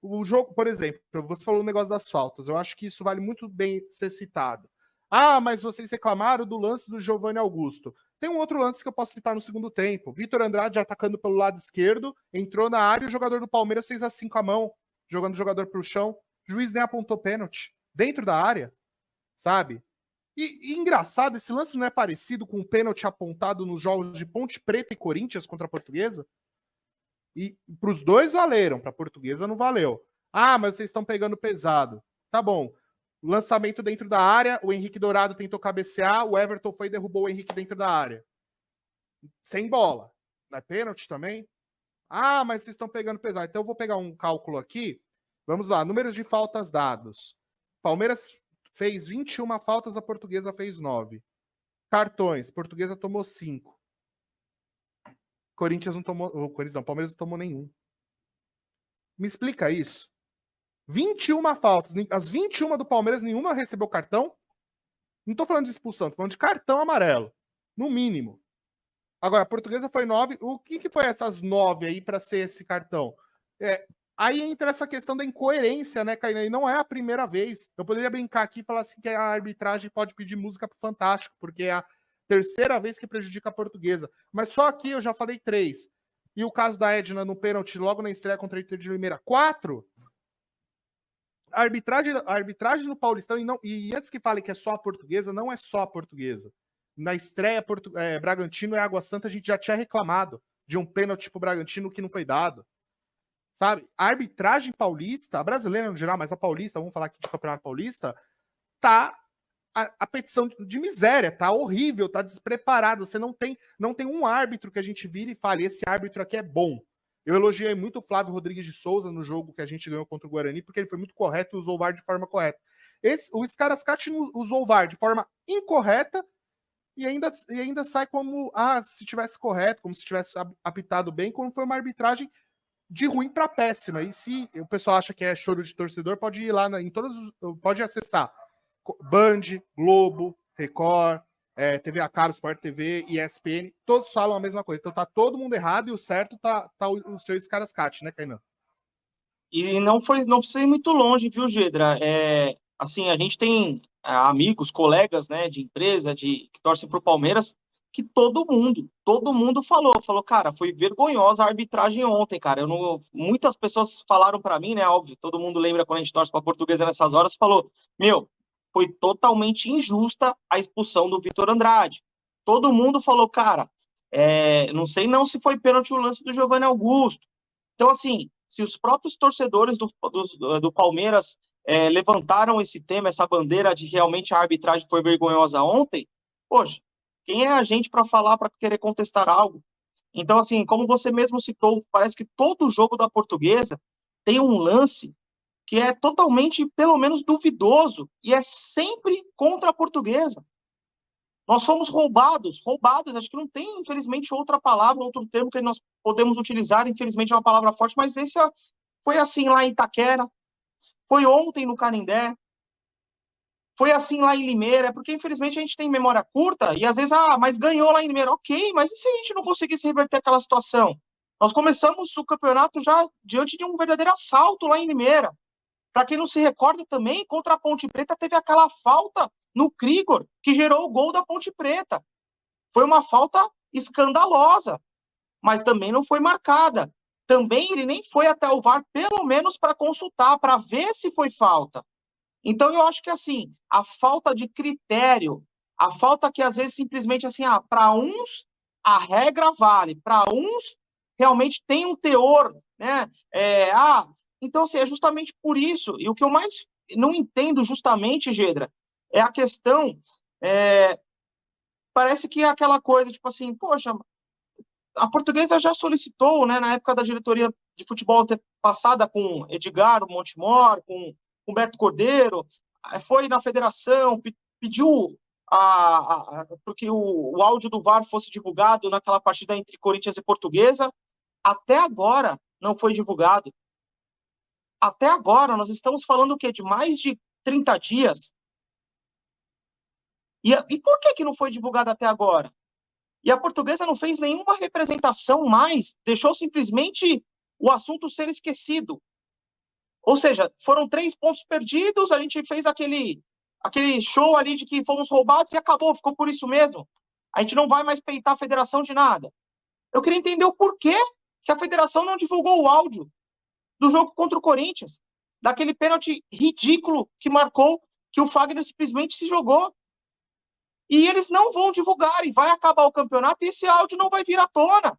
o jogo, por exemplo, você falou o negócio das faltas, eu acho que isso vale muito bem ser citado. Ah, mas vocês reclamaram do lance do Giovanni Augusto. Tem um outro lance que eu posso citar no segundo tempo. Vitor Andrade atacando pelo lado esquerdo, entrou na área e o jogador do Palmeiras fez assim com a mão, jogando o jogador pro chão. O juiz nem apontou pênalti, dentro da área, sabe? E engraçado, esse lance não é parecido com o pênalti apontado nos jogos de Ponte Preta e Corinthians contra a Portuguesa? E para os dois valeram, para a Portuguesa não valeu. Ah, mas vocês estão pegando pesado. Tá bom. Lançamento dentro da área, o Henrique Dourado tentou cabecear, o Everton foi e derrubou o Henrique dentro da área. Sem bola. Não é pênalti também? Ah, mas vocês estão pegando pesado. Então eu vou pegar um cálculo aqui. Vamos lá, números de faltas dados. Palmeiras fez 21 faltas, a Portuguesa fez 9. Cartões, Portuguesa tomou 5. Corinthians não tomou. Corinthians não, Palmeiras não tomou nenhum. Me explica isso. 21 faltas. As 21 do Palmeiras, nenhuma recebeu cartão. Não tô falando de expulsão, tô falando de cartão amarelo. No mínimo. Agora, a Portuguesa foi 9. O que foi essas 9 aí para ser esse cartão? Aí entra essa questão da incoerência, né, Kainan? E não é a primeira vez. Eu poderia brincar aqui e falar assim que a arbitragem pode pedir música pro Fantástico, porque é a terceira vez que prejudica a Portuguesa. Mas só aqui eu já falei 3. E o caso da Edna no pênalti logo na estreia contra o Inter de Limeira, 4. A arbitragem no Paulistão, e antes que fale que é só a Portuguesa, não é só a Portuguesa. Na estreia Bragantino e Água Santa, a gente já tinha reclamado de um pênalti pro Bragantino que não foi dado. Sabe? A arbitragem paulista, a brasileira no geral, mas a paulista, vamos falar aqui de campeonato paulista, tá a petição de miséria, tá horrível, tá despreparado. Você não tem um árbitro que a gente vire e fale, esse árbitro aqui é bom. Eu elogiei muito o Flávio Rodrigues de Souza no jogo que a gente ganhou contra o Guarani, porque ele foi muito correto e usou o VAR de forma correta. O Scarascati usou o VAR de forma incorreta e ainda sai como, se tivesse correto, como se tivesse apitado bem, como foi uma arbitragem de ruim para péssima. E se o pessoal acha que é choro de torcedor, pode ir lá pode acessar Band, Globo, Record, TV a cabo, Sport TV, ESPN, todos falam a mesma coisa. Então tá todo mundo errado e o certo tá o seu Scarascati, né, Kainan? E não precisa ir muito longe, viu, Gedra? Assim, a gente tem amigos, colegas, né, de empresa, que torcem pro Palmeiras, que todo mundo falou, cara, foi vergonhosa a arbitragem ontem, cara. Muitas pessoas falaram para mim, né, óbvio, todo mundo lembra quando a gente torce pra Portuguesa nessas horas, falou, foi totalmente injusta a expulsão do Vitor Andrade. Todo mundo falou, cara, não sei não se foi pênalti o lance do Giovanni Augusto. Então, assim, se os próprios torcedores do Palmeiras levantaram esse tema, essa bandeira de realmente a arbitragem foi vergonhosa ontem, poxa, quem é a gente para falar, para querer contestar algo? Então, assim, como você mesmo citou, parece que todo jogo da Portuguesa tem um lance que é totalmente, pelo menos, duvidoso, e é sempre contra a Portuguesa. Nós somos roubados, acho que não tem, infelizmente, outra palavra, outro termo que nós podemos utilizar, infelizmente é uma palavra forte, mas esse foi assim lá em Itaquera, foi ontem no Canindé, foi assim lá em Limeira, porque infelizmente a gente tem memória curta, e às vezes, mas ganhou lá em Limeira, ok, mas e se a gente não conseguisse reverter aquela situação? Nós começamos o campeonato já diante de um verdadeiro assalto lá em Limeira. Para quem não se recorda também, contra a Ponte Preta teve aquela falta no Krigor, que gerou o gol da Ponte Preta. Foi uma falta escandalosa, mas também não foi marcada. Também ele nem foi até o VAR, pelo menos para consultar, para ver se foi falta. Então eu acho que assim, a falta de critério, a falta que às vezes simplesmente assim, para uns a regra vale, para uns realmente tem um teor, né? Então assim, é justamente por isso, e o que eu mais não entendo justamente, Gedra, é a questão, parece que é aquela coisa, tipo assim, poxa, a Portuguesa já solicitou, né, na época da diretoria de futebol passada com Edgar Montemor, com Beto Cordeiro, foi na federação, pediu porque o áudio do VAR fosse divulgado naquela partida entre Corinthians e Portuguesa. Até agora não foi divulgado. Até agora, nós estamos falando o quê? De mais de 30 dias. E por que não foi divulgado até agora? E a Portuguesa não fez nenhuma representação mais, deixou simplesmente o assunto ser esquecido. Ou seja, foram 3 pontos perdidos, a gente fez aquele show ali de que fomos roubados e acabou, ficou por isso mesmo. A gente não vai mais peitar a federação de nada. Eu queria entender o porquê que a federação não divulgou o áudio do jogo contra o Corinthians, daquele pênalti ridículo que marcou, que o Fagner simplesmente se jogou. E eles não vão divulgar, e vai acabar o campeonato e esse áudio não vai vir à tona.